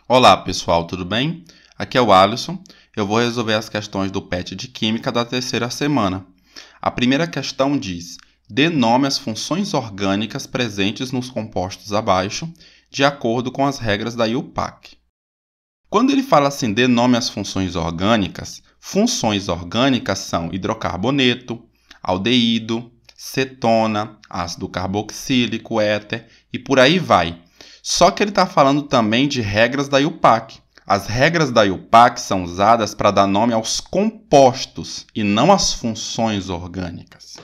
Olá pessoal, tudo bem? Aqui é o Alisson. Eu vou resolver as questões do PET de Química da terceira semana. A primeira questão diz: dê nome às funções orgânicas presentes nos compostos abaixo, de acordo com as regras da IUPAC. Quando ele fala assim, dê nome às funções orgânicas são hidrocarboneto, aldeído, cetona, ácido carboxílico, éter e por aí vai. Só que ele está falando também de regras da IUPAC. As regras da IUPAC são usadas para dar nome aos compostos e não às funções orgânicas.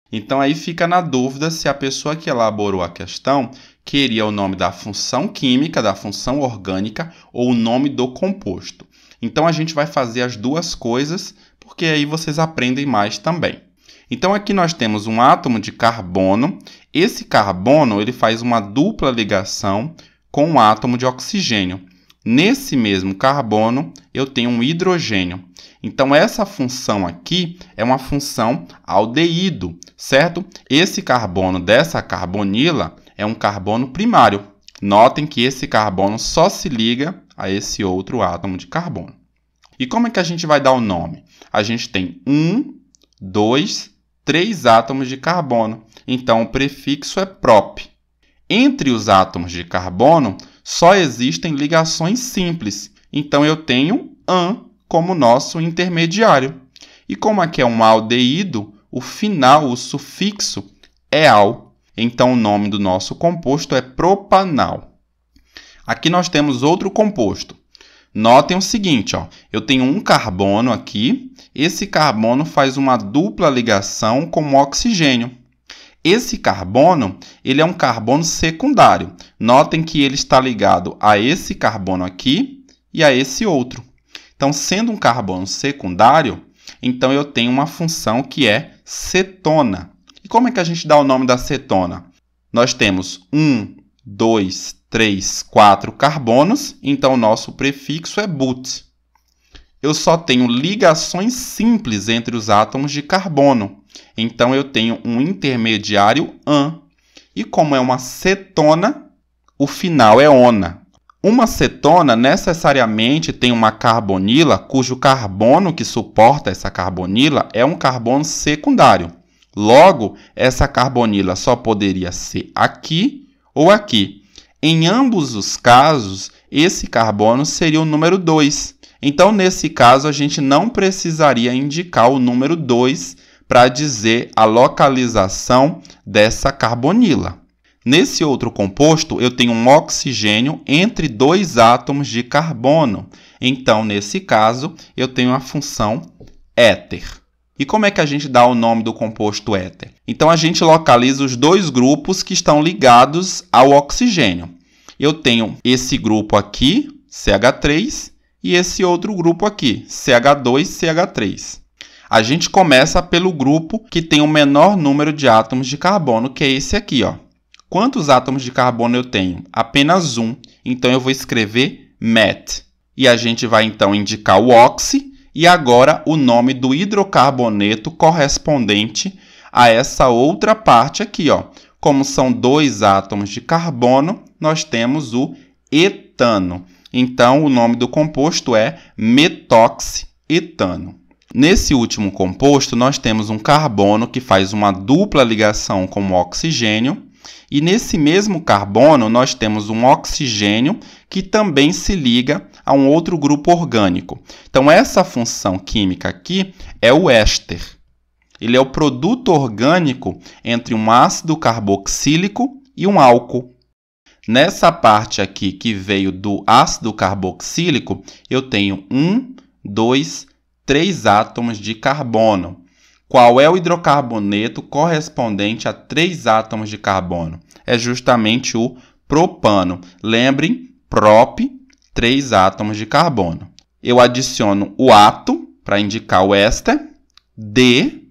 Então aí fica na dúvida se a pessoa que elaborou a questão queria o nome da função química, da função orgânica ou o nome do composto. Então a gente vai fazer as duas coisas, porque aí vocês aprendem mais também. Então aqui nós temos um átomo de carbono. Esse carbono ele faz uma dupla ligação com um átomo de oxigênio. Nesse mesmo carbono eu tenho um hidrogênio. Então essa função aqui é uma função aldeído, certo? Esse carbono dessa carbonila é um carbono primário. Notem que esse carbono só se liga a esse outro átomo de carbono. E como é que a gente vai dar o nome? A gente tem 1, 2, 3 átomos de carbono. Então, o prefixo é prop. Entre os átomos de carbono, só existem ligações simples. Então, eu tenho an como nosso intermediário. E como aqui é um aldeído, o final, o sufixo, é al. Então, o nome do nosso composto é propanal. Aqui nós temos outro composto. Notem o seguinte, eu tenho um carbono aqui. Esse carbono faz uma dupla ligação com o oxigênio. Esse carbono ele é um carbono secundário. Notem que ele está ligado a esse carbono aqui e a esse outro. Então, sendo um carbono secundário, então eu tenho uma função que é cetona. E como é que a gente dá o nome da cetona? Nós temos 1, 2, 3, 4 carbonos, então o nosso prefixo é but. Eu só tenho ligações simples entre os átomos de carbono, então eu tenho um intermediário an. E como é uma cetona, o final é ona. Uma cetona necessariamente tem uma carbonila cujo carbono que suporta essa carbonila é um carbono secundário. Logo, essa carbonila só poderia ser aqui ou aqui. Em ambos os casos, esse carbono seria o número 2. Então, nesse caso, a gente não precisaria indicar o número 2 para dizer a localização dessa carbonila. Nesse outro composto, eu tenho um oxigênio entre 2 átomos de carbono. Então, nesse caso, eu tenho a função éter. E como é que a gente dá o nome do composto éter? Então, a gente localiza os dois grupos que estão ligados ao oxigênio. Eu tenho esse grupo aqui, CH3, e esse outro grupo aqui, CH2, CH3. A gente começa pelo grupo que tem o menor número de átomos de carbono, que é esse aqui, Quantos átomos de carbono eu tenho? Apenas um. Então, eu vou escrever met. E a gente vai, então, indicar o oxi e agora o nome do hidrocarboneto correspondente a essa outra parte aqui, Como são 2 átomos de carbono, nós temos o etano. Então, o nome do composto é metoxietano. Nesse último composto, nós temos um carbono que faz uma dupla ligação com o oxigênio. E nesse mesmo carbono, nós temos um oxigênio que também se liga a um outro grupo orgânico. Então, essa função química aqui é o éster. Ele é o produto orgânico entre um ácido carboxílico e um álcool. Nessa parte aqui que veio do ácido carboxílico, eu tenho 1, 2, 3 átomos de carbono. Qual é o hidrocarboneto correspondente a 3 átomos de carbono? É justamente o propano. Lembrem, prop, 3 átomos de carbono. Eu adiciono o ato para indicar o éster, D,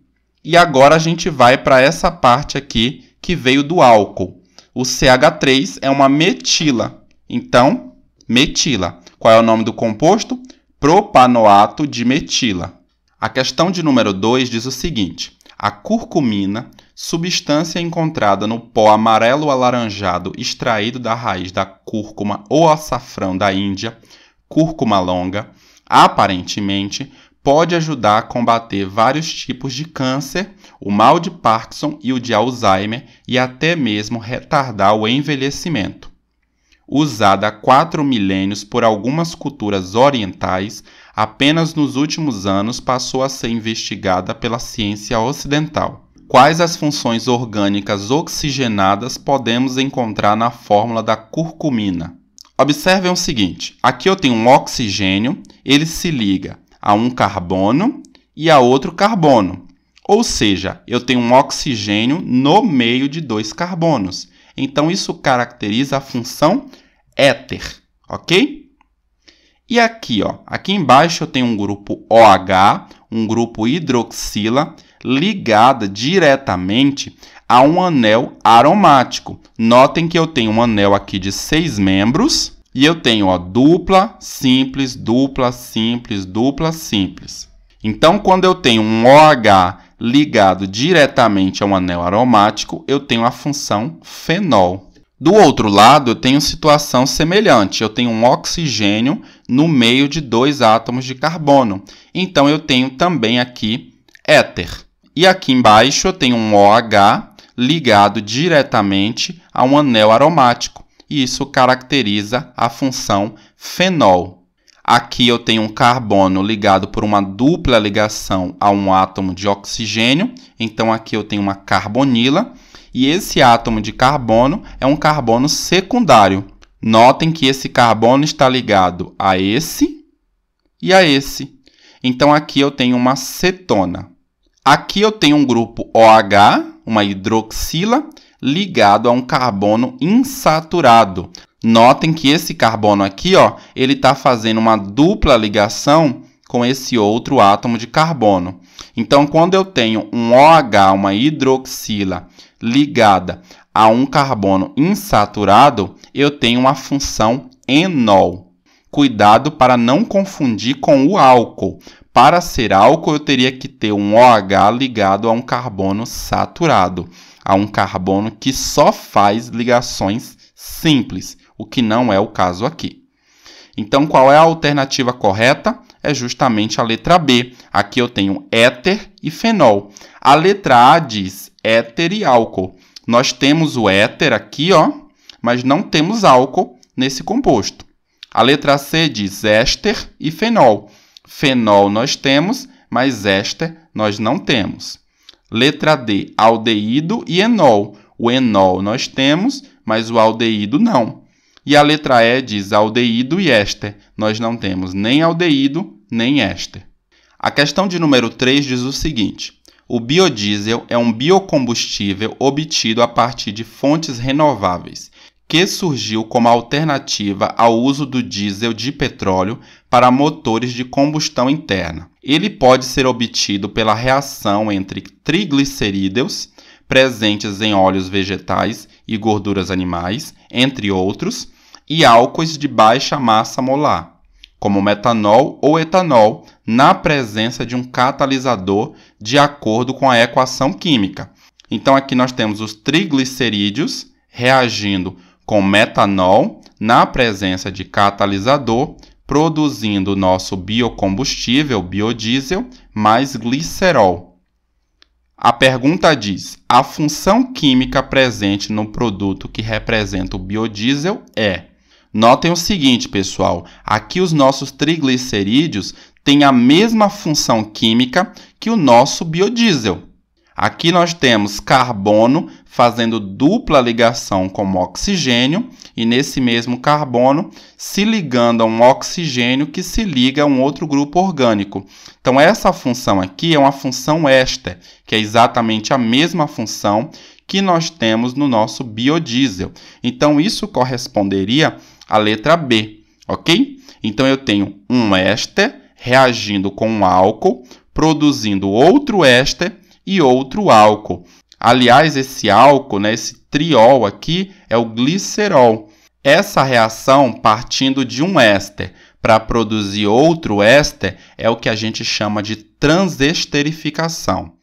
e agora a gente vai para essa parte aqui que veio do álcool. O CH3 é uma metila. Então, metila. Qual é o nome do composto? Propanoato de metila. A questão de número 2 diz o seguinte: a curcumina substância encontrada no pó amarelo alaranjado extraído da raiz da cúrcuma ou açafrão da Índia, cúrcuma longa, aparentemente pode ajudar a combater vários tipos de câncer, o mal de Parkinson e o de Alzheimer e até mesmo retardar o envelhecimento. Usada há 4 milênios por algumas culturas orientais, apenas nos últimos anos passou a ser investigada pela ciência ocidental. Quais as funções orgânicas oxigenadas podemos encontrar na fórmula da curcumina? Observem o seguinte, aqui eu tenho um oxigênio, ele se liga a um carbono e a outro carbono. Ou seja, eu tenho um oxigênio no meio de 2 carbonos. Então, isso caracteriza a função éter, ok? E aqui, aqui embaixo eu tenho um grupo OH, um grupo hidroxila, ligada diretamente a um anel aromático. Notem que eu tenho um anel aqui de 6 membros e eu tenho dupla, simples, dupla, simples, dupla, simples. Então, quando eu tenho um OH ligado diretamente a um anel aromático, eu tenho a função fenol. Do outro lado, eu tenho situação semelhante. Eu tenho um oxigênio no meio de 2 átomos de carbono. Então, eu tenho também aqui éter. E aqui embaixo, eu tenho um OH ligado diretamente a um anel aromático. E isso caracteriza a função fenol. Aqui eu tenho um carbono ligado por uma dupla ligação a um átomo de oxigênio. Então, aqui eu tenho uma carbonila. E esse átomo de carbono é um carbono secundário. Notem que esse carbono está ligado a esse e a esse. Então, aqui eu tenho uma cetona. Aqui eu tenho um grupo OH, uma hidroxila, ligado a um carbono insaturado. Notem que esse carbono aqui, ele está fazendo uma dupla ligação com esse outro átomo de carbono. Então, quando eu tenho um OH, uma hidroxila, ligada a um carbono insaturado, eu tenho uma função enol. Cuidado para não confundir com o álcool. Para ser álcool, eu teria que ter um OH ligado a um carbono saturado, a um carbono que só faz ligações simples, o que não é o caso aqui. Então, qual é a alternativa correta? É justamente a letra B. Aqui eu tenho éter e fenol. A letra A diz éter e álcool. Nós temos o éter aqui, mas não temos álcool nesse composto. A letra C diz éster e fenol. Fenol nós temos, mas éster nós não temos. Letra D, aldeído e enol. O enol nós temos, mas o aldeído não. E a letra E diz aldeído e éster. Nós não temos nem aldeído, nem éster. A questão de número 3 diz o seguinte: o biodiesel é um biocombustível obtido a partir de fontes renováveis, que surgiu como alternativa ao uso do diesel de petróleo para motores de combustão interna. Ele pode ser obtido pela reação entre triglicerídeos, presentes em óleos vegetais e gorduras animais, entre outros, e álcoois de baixa massa molar, como metanol ou etanol, na presença de um catalisador de acordo com a equação química. Então, aqui nós temos os triglicerídeos reagindo com metanol na presença de catalisador, produzindo o nosso biocombustível, biodiesel, mais glicerol. A pergunta diz: a função química presente no produto que representa o biodiesel é... Notem o seguinte, pessoal, aqui os nossos triglicerídeos têm a mesma função química que o nosso biodiesel. Aqui nós temos carbono fazendo dupla ligação com o oxigênio e nesse mesmo carbono se ligando a um oxigênio que se liga a um outro grupo orgânico. Então, essa função aqui é uma função éster, que é exatamente a mesma função que nós temos no nosso biodiesel. Então, isso corresponderia à letra B, ok? Então, eu tenho um éster reagindo com um álcool, produzindo outro éster e outro álcool. Aliás, esse álcool, esse triol aqui, é o glicerol. Essa reação, partindo de um éster para produzir outro éster, é o que a gente chama de transesterificação.